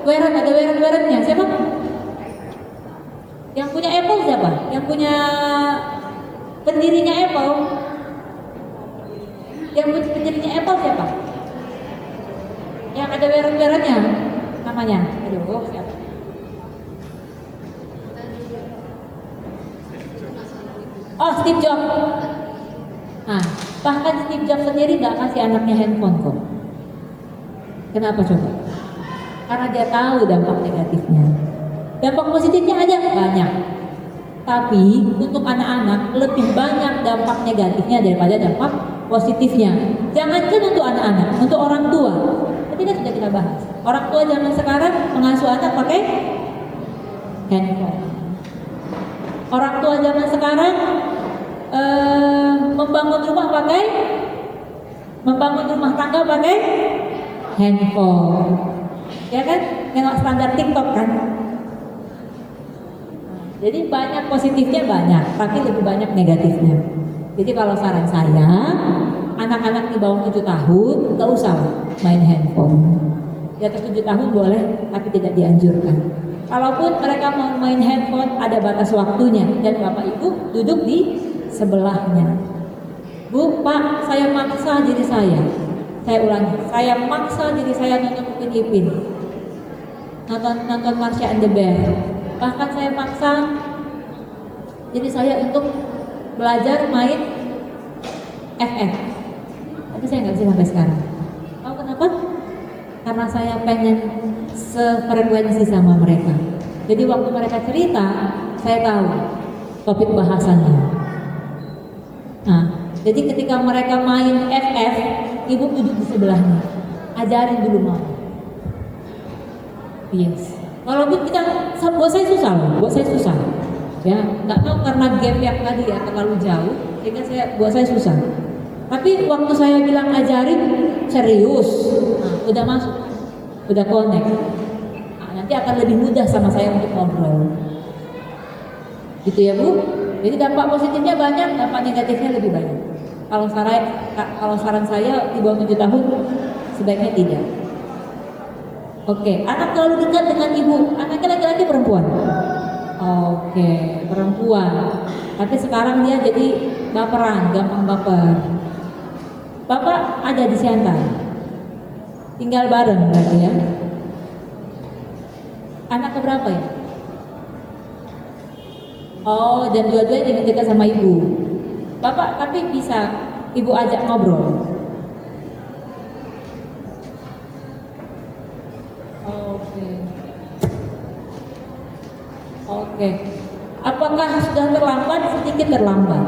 Ada weran-werannya siapa? Yang punya Apple siapa? Yang punya pendirinya Apple? Yang punya pendirinya Apple siapa? Yang ada weran-werannya namanya? Aduh, siapa? Oh, Steve Jobs. Nah, bahkan Steve Jobs sendiri nggak kasih anaknya handphone kok. Kenapa coba? Karena dia tahu dampak negatifnya. Dampak positifnya ada banyak. Tapi untuk anak-anak lebih banyak dampak negatifnya daripada dampak positifnya. Jangankan untuk anak-anak, untuk orang tua. Tadi kan sudah kita bahas. Orang tua zaman sekarang mengasuh anak pakai handphone. Orang tua zaman sekarang membangun rumah tangga pakai handphone. Ya kan? Nengok standar TikTok kan? Jadi banyak positifnya banyak, tapi lebih banyak negatifnya. Jadi kalau saran saya, anak-anak di bawah 7 tahun gak usah main handphone. Di atas 7 tahun boleh, tapi tidak dianjurkan. Kalaupun mereka mau main handphone, ada batas waktunya. Dan Bapak Ibu duduk di sebelahnya. Bu, Pak, saya maksa diri saya. Saya ulangi, saya maksa diri saya nonton Upin Ipin, nonton Marsha and the Bear. Bahkan saya maksa diri saya untuk belajar main FF. Tapi saya nggak bisa sampai sekarang. Tahu kenapa? Karena saya pengen sefrekuensi sama mereka. Jadi waktu mereka cerita, saya tahu topik bahasannya. Nah, jadi ketika mereka main FF, ibu duduk di sebelahnya, ajarin dulu mau. Yes. Walaupun kita, buat saya susah loh, buat saya susah. Ya, nggak tahu karena gap yang tadi ya terlalu jauh, sehingga buat saya susah. Tapi waktu saya bilang ajarin serius, nah, udah masuk, udah connect. Nah, nanti akan lebih mudah sama saya untuk ngobrol. Gitu ya Bu. Jadi dampak positifnya banyak, dampak negatifnya lebih banyak. Kalau saran saya di bawah 7 tahun sebaiknya tidak. Oke, anak terlalu dekat dengan ibu, anaknya laki-laki perempuan. Oke, perempuan. Tapi sekarang dia jadi baperan, gampang baper. Bapak ada di Siantar, tinggal bareng berarti ya. Anak keberapa ya? Oh, dan dua-duanya dekat sama ibu. Bapak tapi bisa ibu ajak ngobrol. Oke. Apakah sudah terlambat? Sedikit terlambat.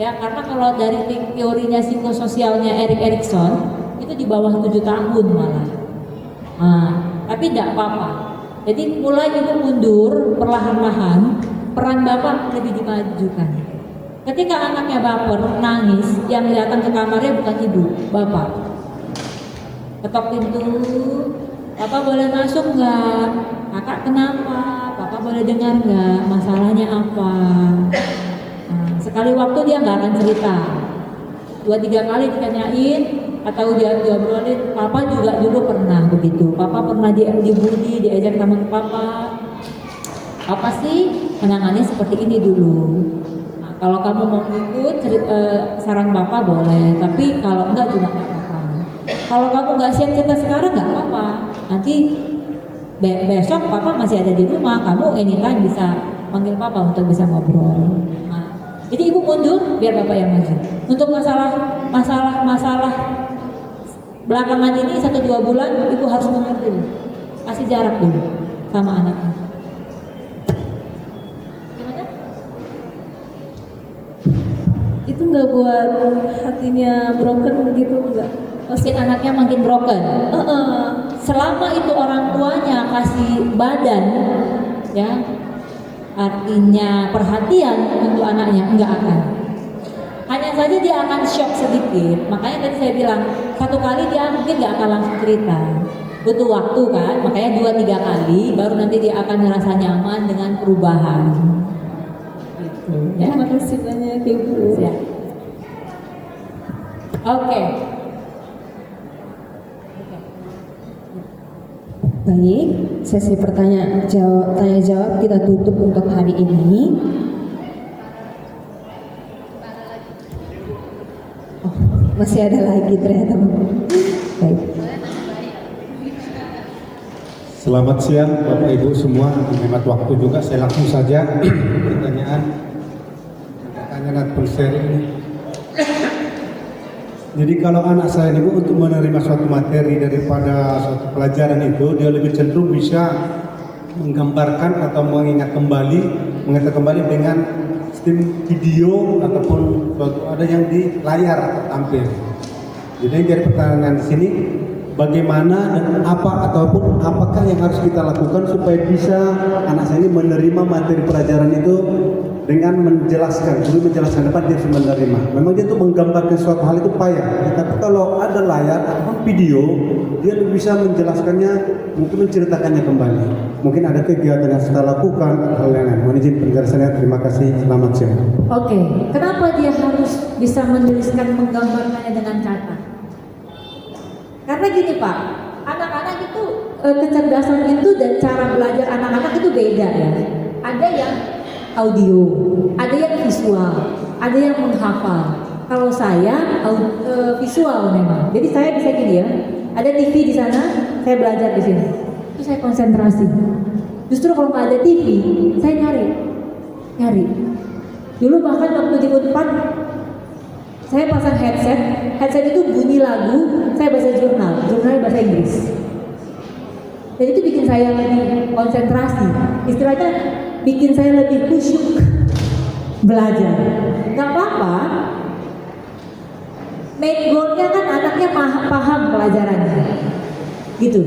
Ya, karena kalau dari teorinya psikososialnya Erik Erikson itu di bawah 7 tahun malah. Nah, tapi tidak apa-apa. Jadi mulai ibu mundur perlahan-lahan, peran bapak lebih dimajukan. Ketika anaknya baper, nangis, yang datang ke kamarnya bukan ibu, bapak. Ketok pintu, Papa boleh masuk nggak? Kakak kenapa? Papa boleh dengar nggak? Masalahnya apa? Nah, sekali waktu dia nggak akan cerita. 2-3 kali ditanyain atau dia diobrolin. Papa juga dulu pernah begitu. Papa pernah dibully, diajak teman papa. Apa sih menangani seperti ini dulu? Nah, kalau kamu mau ikut saran papa boleh, tapi kalau enggak juga nggak apa-apa. Kalau kamu nggak siap cerita sekarang nggak apa-apa. Nanti besok papa masih ada di rumah, kamu anytime bisa panggil papa untuk bisa ngobrol. Nah, jadi ibu mundur biar bapak yang maju. Untuk masalah belakangan ini 1-2 bulan ibu harus mundur dulu, kasih jarak dulu sama anaknya. Gimana? Itu nggak buat hatinya broken begitu enggak? Mesin anaknya makin broken. Selama itu orang tuanya kasih badan, ya, artinya perhatian untuk anaknya, enggak akan. Hanya saja dia akan shock sedikit. Makanya tadi saya bilang 1 kali dia mungkin nggak akan langsung cerita. Butuh waktu kan, makanya 2-3 kali baru nanti dia akan merasa nyaman dengan perubahan. Gitu, ya. Terima kasih banyak Ibu. Ya. Oke. Baik, sesi tanya jawab kita tutup untuk hari ini. Oh, masih ada lagi ternyata. Baik. Selamat siang Bapak Ibu semua, menghemat waktu juga saya langsung saja pertanyaan sharing. Jadi kalau anak saya ini Bu, untuk menerima suatu materi daripada suatu pelajaran itu, dia lebih cenderung bisa menggambarkan atau mengingat kembali dengan sistem video ataupun suatu ada yang di layar tampil. Jadi jadi pertanyaan di sini, bagaimana dan apakah yang harus kita lakukan supaya bisa anak saya ini menerima materi pelajaran itu dengan menjelaskan, guru menjelaskan dapat dia bisa menerima. Memang dia untuk menggambarkan suatu hal itu payah, tapi kalau ada layar ataupun video, dia lebih bisa menjelaskannya, mungkin menceritakannya kembali. Mungkin ada kegiatan yang kita lakukan, hal lain-lain. Mohon izin penjelasannya, terima kasih, selamat siang. Oke, kenapa dia harus bisa menuliskan, menggambarkannya dengan kata? Karena gini Pak, anak-anak itu kecerdasan itu dan cara belajar anak-anak itu beda ya. Ada yang audio, ada yang visual, ada yang menghafal. Kalau saya visual memang. Jadi saya bisa gini ya, ada TV di sana, saya belajar di sini. Itu saya konsentrasi. Justru kalau nggak ada TV, saya nyari. Dulu bahkan waktu di Unpad, saya pasang headset itu bunyi lagu, saya baca jurnal bahasa Inggris. Dan itu bikin saya lebih konsentrasi. Istilahnya bikin saya lebih khusyuk belajar. Gak apa-apa. Main goalnya kan anaknya paham pelajarannya. Gitu.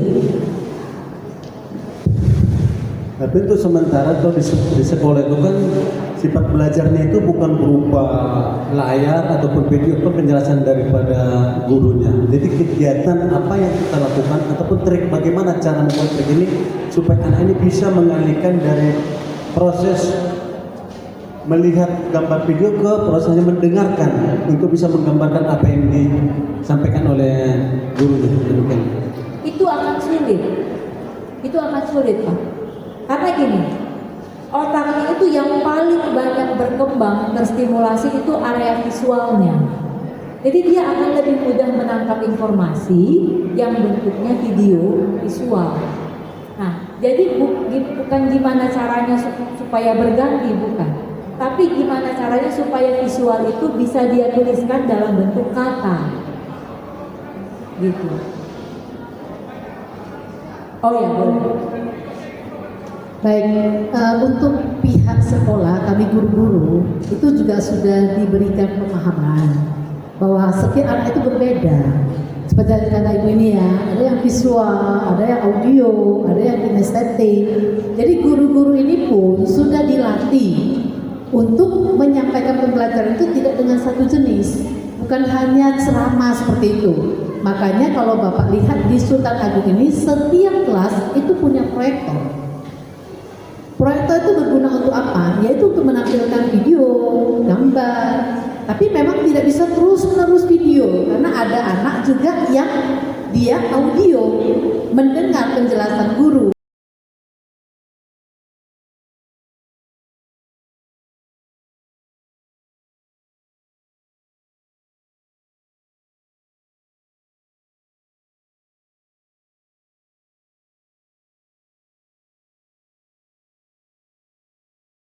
Tapi untuk sementara kalau di sekolah itu kan sifat belajarnya itu bukan berupa layar ataupun video penjelasan daripada gurunya. Jadi kegiatan apa yang kita lakukan ataupun trik bagaimana cara membuat trik ini supaya anak ini bisa mengalihkan dari proses melihat gambar video ke prosesnya mendengarkan untuk bisa menggambarkan apa yang disampaikan oleh gurunya. Demikian. Itu akan sulit Pak, karena gini, otaknya itu yang paling banyak berkembang terstimulasi itu area visualnya. Jadi dia akan lebih mudah menangkap informasi yang bentuknya video visual. Nah, jadi bukan gimana caranya supaya berganti, bukan, tapi gimana caranya supaya visual itu bisa dia tuliskan dalam bentuk kata, gitu. Oh ya, boleh. Baik, untuk pihak sekolah, kami guru-guru itu juga sudah diberikan pemahaman bahwa setiap anak itu berbeda. Seperti kata ibu ini ya, ada yang visual, ada yang audio, ada yang kinestetik. Jadi guru-guru ini pun sudah dilatih untuk menyampaikan pembelajaran itu tidak dengan satu jenis, bukan hanya ceramah seperti itu. Makanya kalau Bapak lihat di Sultan Agung ini, setiap kelas itu punya proyektor. Proyektor itu berguna untuk apa? Yaitu untuk menampilkan video, gambar. Tapi memang tidak bisa terus-menerus video, karena ada anak juga yang dia audio, mendengar penjelasan guru.